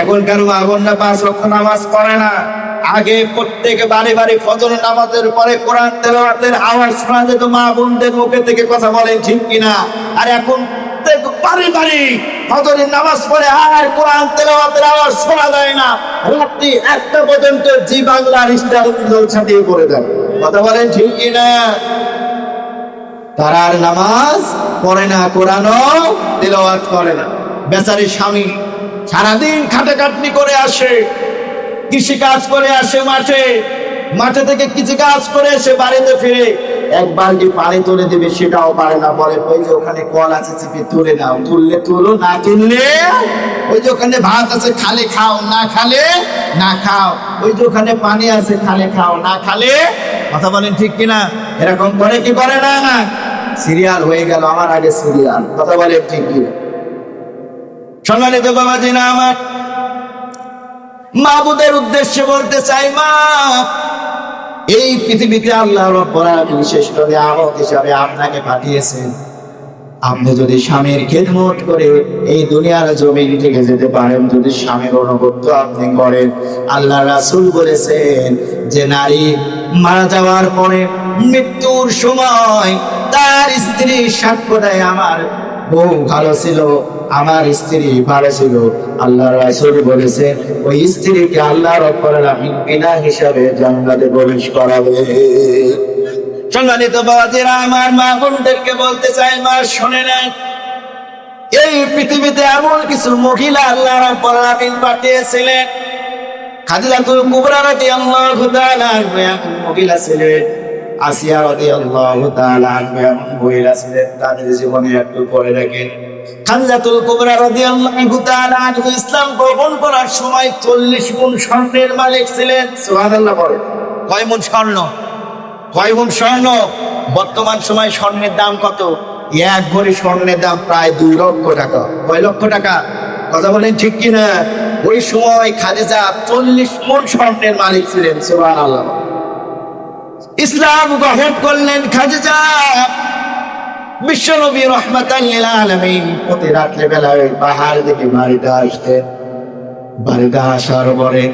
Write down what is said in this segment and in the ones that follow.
এখনকার মা বোনরা 5 ওয়াক্ত নামাজ পড়ে না। আগে প্রত্যেক বাড়ি বাড়ি ফজর নামাজের পরে কোরআন তেলাওয়াতের আওয়াজ শোনা যেত, মা বোনদের মুখে থেকে কথা বলেন ঠিক কিনা? আর এখন বাড়ি বাড়ি ফজরের নামাজ পড়ে আর কোরআন তেলাওয়াতের আওয়াজ শোনা যায় না। রাত্রি 1টা পর্যন্ত জি বাংলার স্টার জলসা দিয়ে পড়ে দেয়। কথা বলেন ঠিক কিনা? তারা আর নামাজ পড়ে না, কোরআনও তেলাওয়াত করে না। বেচারি স্বামী সারাদিন খাটাখাটনি করে আসে, কৃষি কাজ করে আসে, মাঠে থেকে কিছু কাজ করে এসে বাড়িতে ফিরে 1 বালতি পানি তুলে দিবে, সেটাও পারে না। বলে ওই যে ওখানে কল আছে, চিপে তুলে নাও, তুললে তুলো, না তুললে ওই যে ওখানে ভাত আছে, খালে খাও, না খালে না খাও। ওই যে ওখানে পানি আছে, খালে খাও, না খালে। কথা বলেন ঠিক কিনা? এরকম করে কি করে না? সিরিয়াল হয়ে গেল, আমার আগে সিরিয়াল। কথা বলেন ঠিক কিনা? সম্মানিত বাবাজি না আমার, মাবুদের উদ্দেশ্যে বলতে চাই, মা, এই পৃথিবীতে আল্লাহ রাব্বুল আলামিন বিশেষ করে আমত হিসাবে আপনাকে পাঠিয়েছেন। আপনি যদি স্বামীর খেদমত করে এই দুনিয়ার জমিন থেকে যেতে পারেন, যদি স্বামীর অনুগত্য আপনি করেন, আল্লাহ রাসূল বলেছেন যে নারী মারা যাওয়ার পরে মৃত্যুর সময় তার স্ত্রী সাক্ষ্য দেয়, আমার বউ ভালো ছিল, আমার স্ত্রী ভালো ছিল। আল্লাহ রাসূল বলেছেন ওই স্ত্রীকে আল্লাহ রাব্বুল আলামিন বিনা হিসাবে জান্নাতে প্রবেশ করাবে। সম্মানিত বাবাজিরা আমার, মা বোনদেরকে বলতে চাই, মা শুনে নেন, এই পৃথিবীতে এমন কিছু মহিলা আল্লাহ রাব্বুল আলামিন পাঠিয়েছিলেন। খাদিজাতুল কুবরা রাদিয়াল্লাহু তাআলা আনহা মহিলা ছিলেন, আসিয়া রাদিয়াল্লাহু তাআলা আনহা মহিলা ছিলেন। তাদের জীবনে একটু পরে রাখেন, খাদিজাতুল কুবরা রাদিয়াল্লাহু তাআলা আনহা ইসলাম গ্রহণ করার সময় 40 মণ স্বর্ণের মালিক ছিলেন। সুবহানাল্লাহ বলেন। কয় মণ স্বর্ণ? কয় মণ স্বর্ণ? বর্তমান সময় স্বর্ণের দাম কত? 1 ভরি স্বর্ণের দাম প্রায় 2 লক্ষ টাকা। কয় লক্ষ টাকা? কথা বলেন ঠিক কিনা? ওই সময় খাদিজা 40 মণ স্বর্ণের মালিক ছিলেন। সুবহানাল্লাহ। ইসলাম গ্রহণ করলেন খাদিজা। বিশ্বনবী রাহমাতাল লিল আলামিন প্রতি রাত্রে বেলায় পাহাড় থেকে বাড়িতে আসতেন। বাড়িতে আসার পরে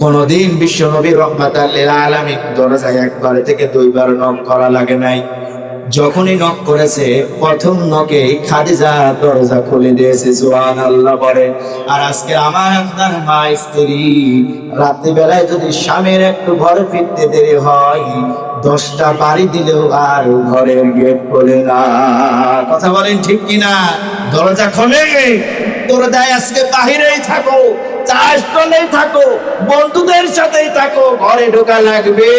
কোনদিন বিশ্বনবী রাহমাতাল লিল আলামিন দরজায় 1 বার থেকে 2 বার নক করা লাগে নাই। যখনই নক করেছে, প্রথম নকে খাদিজা দরজা খুলে দিয়েছে। সুবহানাল্লাহ বলে। আর আজকে আমার আপনার মা স্ত্রী রাত্রি বেলায় যদি স্বামীর একটু ঘরে ফিরতে দেরি হয়, 10টা বাড়ি দিলেও আর ঘরের গেট খোলে না। কথা বলেন ঠিক কিনা? দরজা খোলে, দরজায় আজকে বাহিরেই থাকো, চাষ করলেই থাকো, বন্ধুদের সাথেই থাকো, ঘরে ঢোকা লাগবে।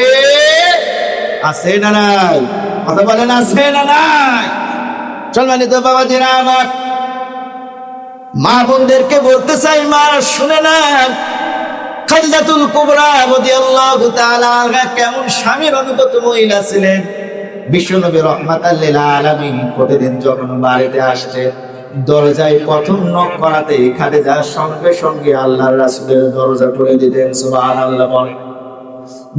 আছে না নাই? কথা বলেন আছে না নাই? সম্মানিত বাবাজিরা আমার, মা বোনদেরকে বলতে চাই, মা শুনে না, খাদিজাতুল কুবরা রাদিয়াল্লাহু তাআলা আনহা কেমন স্বামীর অনুগত মহিলা ছিলেন। বিশ্বনবী রাহমাতাল লিল আলামিন প্রতিদিন যখন বাড়িতে আসতেন, দরজায় প্রথম নক করাতেই খাদিজা সঙ্গে সঙ্গে আল্লাহর রাসূলের দরজা খুলে দিতেন। সুবহানাল্লাহ বলে।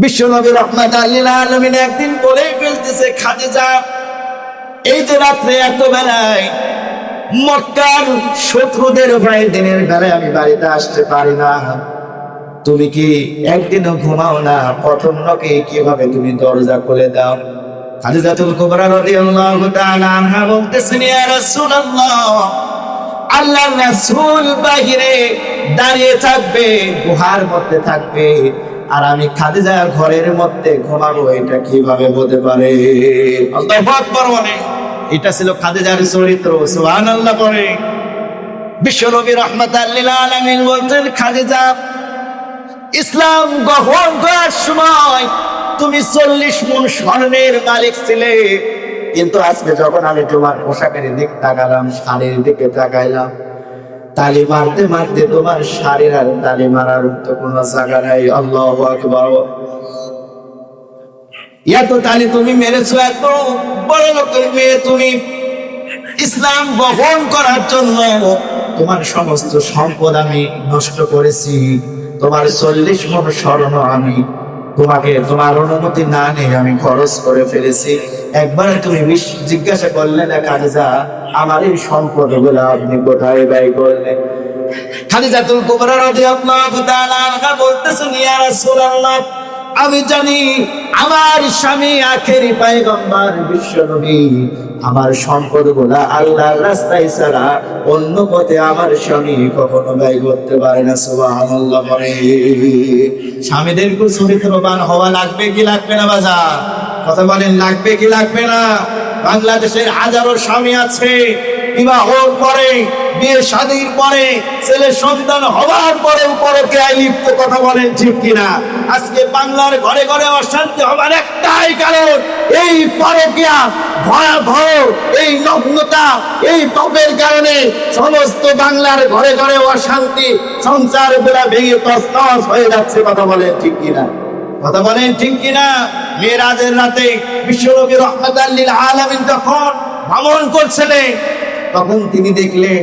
বিশ্বনবী রাহমাতাল লিল আলামিন একদিন বলে ফেলতেছে, খাদিজা, এই যে রাত্রে এত বেলায় মক্কার শত্রুদের ভয়ে দিনের বেলায় আমি বাড়িতে আসতে পারি না, তুমি কি একদিনও ঘুমাও না? প্রথম নকে কিভাবে তুমি দরজা খুলে দাও? খাদিজাতুল কুবরা রাদিয়াল্লাহু তাআলা আনহা বলতেছেন, ইয়া রাসূলুল্লাহ, আল্লাহর রাসূল বাহিরে দাঁড়িয়ে থাকবে, গুহার মধ্যে থাকবে, আর আমি খাদিজা ঘরের মধ্যে ঘুমাবো, এটা কিভাবে হতে পারে? আল্লাহু আকবার বলে। এটা ছিল খাদিজার চরিত্র। সুবহানাল্লাহ বলে। বিশ্বনবী রাহমাতাল লিল আলামিন বলতেন, খাদিজা, ইসলাম গ্রহণ করার সময় তুমি 40 মণ স্বর্ণের মালিক ছিলে, কিন্তু আজকে যখন আমি তোমার পোশাকের দিক তাকালাম, শাড়ির দিকে তাকাইলাম, তালি মারতে মারতে তোমার শাড়ির আর তালি মারার তো কোনো জায়গা নাই। আল্লাহু আকবার। এত তালি তুমি মেরেছো, এত বড় লোকের মেয়ে তুমি, ইসলাম গ্রহণ করার জন্য তোমার সমস্ত সম্পদ আমি নষ্ট করেছি, তোমার 40 মণ স্বর্ণ আমি তোমাকে তোমার অনুমতি না নিয়ে আমি খরচ করে ফেলেছি। একবার তুমি জিজ্ঞাসা করলে না, খাদিজা, আমার এই সম্পদ গুলো আপনি কোথায় ব্যয় করলেন? খাদিজাতুল কুবরা রাদিয়াল্লাহু তাআলা আনহা বলতেছেন, ইয়া রাসূলুল্লাহ, আমি জানি আমার স্বামী আখেরি পয়গম্বর বিশ্ব নবী, আমার সম্পদগুলা আল্লাহর রাস্তায় ছাড়া অন্য পথে আমার স্বামী কখনো ব্যয় করতে পারে না। সুবহানাল্লাহ। বলে স্বামীদের চরিত্রবান হওয়া লাগবে কি লাগবে না বাজার? কথা বলেন, লাগবে কি লাগবে না? বাংলাদেশের হাজারো স্বামী আছে, বিবাহর পরে, বিয়ে শাদীর পরে, ছেলে সন্তান হওয়ার পরেও পরকীয়ায় লিপ্ত। কথা বলেন ঠিক কিনা? আজকে বাংলার ঘরে ঘরে অশান্তি হবার একটাই কারণ, এই পরকীয়া, ভয়াবহ এই নগ্নতা, এই পাপের কারণে সমস্ত বাংলার ঘরে ঘরে অশান্তি, সংসার বেলা ভেঙে তছনছ হয়ে যাচ্ছে। কথা বলেন ঠিক কিনা? কথা বলেন ঠিক কিনা? মেরাজের রাতে বিশ্বনবী রাহমাতাল লিল আলামিন যখন ভ্রমণ করছিলেন, তখন তিনি দেখলেন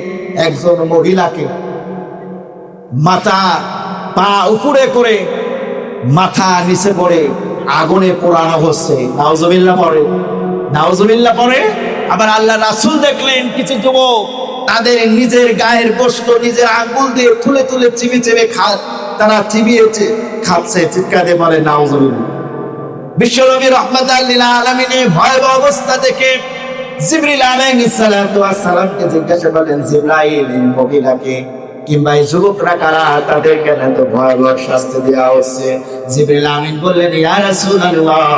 একজন মহিলাকে মাথা পা উপরে করে মাথা নিচে পড়ে আগুনে পোড়ানো হচ্ছে। নাউজুবিল্লাহ পড়ে, নাউজুবিল্লাহ পড়ে। আবার আল্লাহ রাসূল দেখলেন কিছু যুবক তাদের নিজের গায়ের গোশত নিজের আঙ্গুল দিয়ে তুলে তুলে চিবি চিবি তারা চিবিয়েছে খাচ্ছে। চিৎকার দিয়ে বলে নাউজুবিল্লাহ। বিশ্বনবী রাহমাতাল লিল আলামিনের ভয়াবহ অবস্থা দেখে জিবরিল আলাইহিস সালাতু ওয়াস সালামকে জিজ্ঞাসা করলেন, জিবরাইল, এই মহিলাকে কিংবা এই যুবকরা কারা, তাদের কেন এত ভয়াবহ শাস্তি দেওয়া হচ্ছে? জিবরিল আমিন বললেন, ইয়া রাসূলুল্লাহ,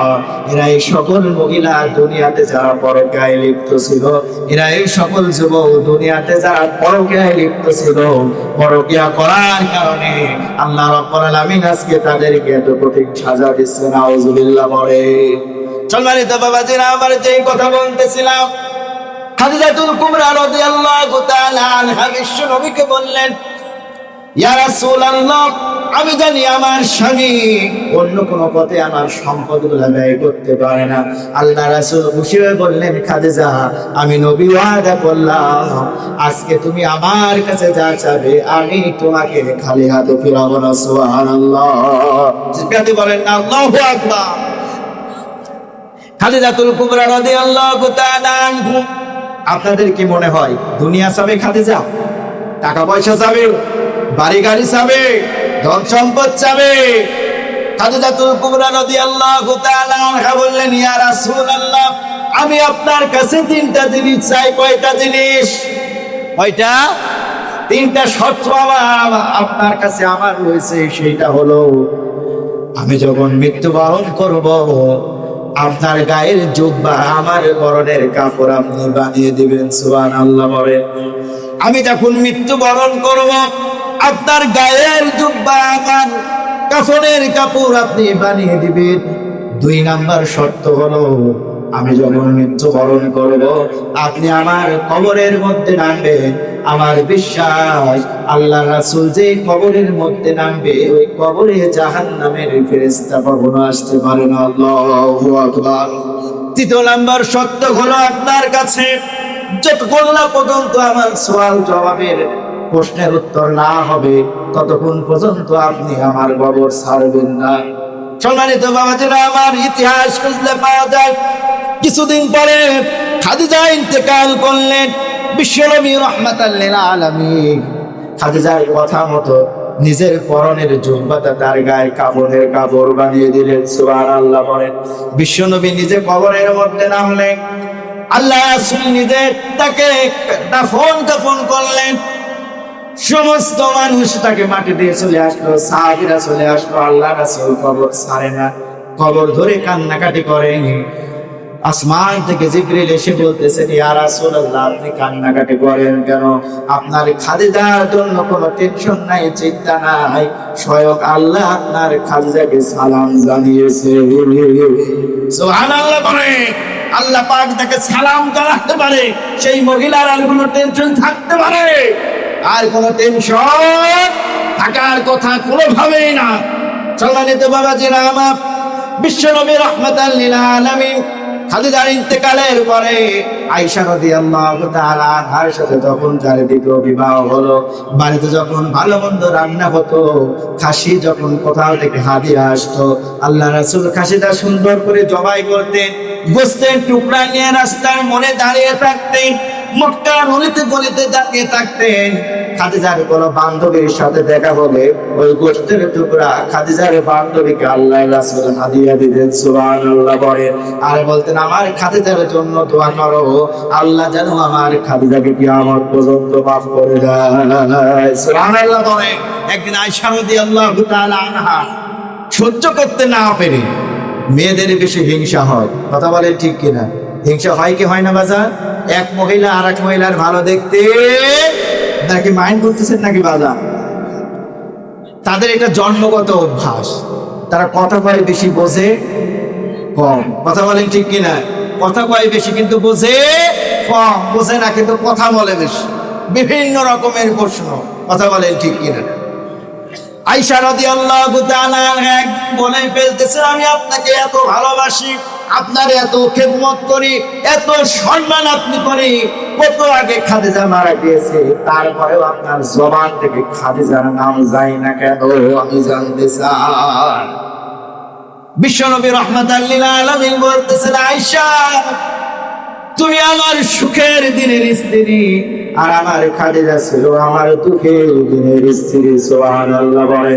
এরা এই সকল মহিলা দুনিয়াতে যারা পরকীয়ায় লিপ্ত ছিল, এরা এই সকল যুবক দুনিয়াতে যারা পরকীয়ায় লিপ্ত ছিল, পরকীয়া করার কারণে আল্লাহ রাব্বুল আলামিন আজকে তাদেরকে এত কঠিন সাজা দিচ্ছে। নাউজুবিল্লাহ বলে। সম্মানিত বাবাজিরা, আমার যেই কথা বলতেছিলাম, খাদিজাতুল কুবরা রাদিয়াল্লাহু তাআলা আনহা বিশ্ব নবীকে বললেন, ইয়া রাসূলুল্লাহ, আমি জানি আমার স্বামী অন্য কোন পথে আমার সম্পদগুলো ব্যয় করতে পারে না। আল্লাহ রাসূল খুশি হয়ে বললেন, খাদিজা, আমি নবী ওয়াদা করলাম, আজকে তুমি আমার কাছে যা চাবে আমি তোমাকে খালি হাতে ফিরাবো না। সুবহানাল্লাহ। জিজ্ঞাসা বলেন না, আল্লাহু আকবার। খাদিজাতুল কুবরা রাদিয়াল্লাহু তাআলা আনহা, আপনাদের কি মনে হয় দুনিয়া চাবে খাদিজা? টাকা পয়সা চাবে, বাড়ি গাড়ি চাবে, ধন সম্পদ চাবে? খাদিজাতুল কুবরা রাদিয়াল্লাহু তাআলা আনহা বললেন, ইয়া রাসূলুল্লাহ, আমি আপনার কাছে তিনটা জিনিস চাই। কয়টা জিনিস? কয়টা? তিনটা শর্ত আপনার কাছে আমার রয়েছে। সেইটা হলো, আমি যখন মৃত্যুবরণ করব, আপনার গায়ের জুব্বা আমার বরণের কাপড় আপনি বানিয়ে দিবেন। সুবহানাল্লাহ বলে। আমি যখন মৃত্যুবরণ করব, আপনার গায়ের জুব্বা আমার কাফনের কাপড় আপনি বানিয়ে দিবেন। 2 নাম্বার শর্ত হলো, আমি যখন মৃত্যুবরণ করব, আপনি আমার কবরের মধ্যে নামবেন। আমার বিশ্বাস, আল্লাহ রাসূল যে কবরের মধ্যে নামবে, ওই কবরে জাহান্নামের ফেরেশতা কখনো আসতে পারে না। আল্লাহু আকবার। 3 নাম্বার শর্ত হলো, আপনার কাছে যতক্ষণ না পর্যন্ত আমার সওয়াল জবাবের প্রশ্নের উত্তর না হবে, ততক্ষণ পর্যন্ত আপনি আমার কবর ছাড়বেন না। সম্মানিত বাবাজিরা, আমার ইতিহাস খুঁজলে পাওয়া যায়, কিছুদিন পরে খাদিজা ইন্তেকাল করলেন। বিশ্বনবী রাহমাতাল লিল আলামিন খাদিজার কথা মতো নিজের পরনের জুব্বাটা তার গায়ে কাফনের কাপড় বানিয়ে দিলেন। সুবহানাল্লাহ বলেন। বিশ্বনবী নিজে কবরের মধ্যে নামলেন, আল্লাহ রাসূল নিজে তাকে দাফন করলেন। সমস্ত মানুষ তাকে মাটি দিয়ে চলে আসলো, সাহাবীরা চলে আসলো। আল্লাহ রাসূল কবর ছাড়ে না, কবর ধরে কান্নাকাটি করেন। আসমান থেকে জিবরিল এসে বলতেছেন, ইয়া রাসূলুল্লাহ, আপনি কান্নাকাটি করেন কেন? আপনার খাদিজার জন্য কোনো টেনশন নাই, চিন্তা নাই, স্বয়ং আল্লাহ আপনার খাদিজাকে সালাম জানিয়েছে। সুবহানাল্লাহ বলে। আল্লাহ পাক তাকে সালাম জানাতে পারে, সেই মহিলার আর কোনো টেনশন থাকতে পারে? আর কোনো টেনশন থাকার কথা কোনোভাবেই না। সম্মানিত বাবাজিরা আমার, বিশ্বনবী রাহমাতাল লিল আলামিন খাদিজার ইন্তেকালের পরে আয়েশা রাদিয়াল্লাহু তাআলা আনহার সাথে যখন চারিদিকে বিবাহ হলো, বাড়িতে যখন ভালো মন্দ রান্না হতো, খাসি যখন কোথাও থেকে হাদিয়া আসতো, আল্লাহ রাসূল খাসিটা সুন্দর করে জবাই করতেন, গোশতের টুকরা নিয়ে রাস্তার মোড়ে দাঁড়িয়ে থাকতেন। মক্কার অলিতে গলিতে দাঁড়িয়ে থাকতেন। খাদিজার কোন বান্ধবীর সাথে দেখা হলে ওই গোষ্ঠের টুকরা খাদিজার বান্ধবীকে আল্লাহ রাসূল হাদিয়া দিতেন। সুবহানাল্লাহ বলেন। আর বলতেন, আমার খাদিজার জন্য দোয়া করো, আল্লাহ যেন আমার খাদিজাকে কিয়ামত পর্যন্ত মাফ করে দেয়। সুবহানাল্লাহ বলেন। একদিন আয়েশা রাদিয়াল্লাহু তাআলা আনহা সহ্য করতে না পেরে, মেয়েদের বেশি হিংসা হয়, কথা বলে ঠিক কিনা? হিংসা হয় কি হয় না বাজার? এক মহিলা আর এক মহিলার ভালো দেখতে নাকি মাইন্ড করতেছেন নাকি বাজার? তাদের এটা জন্মগত অভ্যাস। তারা কথা কয় বেশি, বোঝে কম, কথা বলেন ঠিক কিনা? কথা কয় বেশি কিন্তু বোঝে কম, বোঝে না কিন্তু কথা বলে বেশি, বিভিন্ন রকমের প্রশ্ন, কথা বলেন ঠিক কিনা? আয়েশা রাদিয়াল্লাহু তাআলা বলে ফেলতেছে, আমি আপনাকে এত ভালোবাসি, আপনার এত খেদমত করি, এত সম্মান আপনি করি, কত আগে খাদিজা মারা গিয়েছে, তারপরেও আপনার জবান থেকে খাদিজার নাম যায় না কেন, আমি জানতে চাই। বিশ্বনবী রাহমাতাল লিল আলামিন বলতেছেন, আয়েশা তুমি আমার সুখের দিনের স্ত্রী, আর আমার খাদিজা ছিল আমার দুঃখের দিনের স্ত্রী। সুবহানাল্লাহ বলে।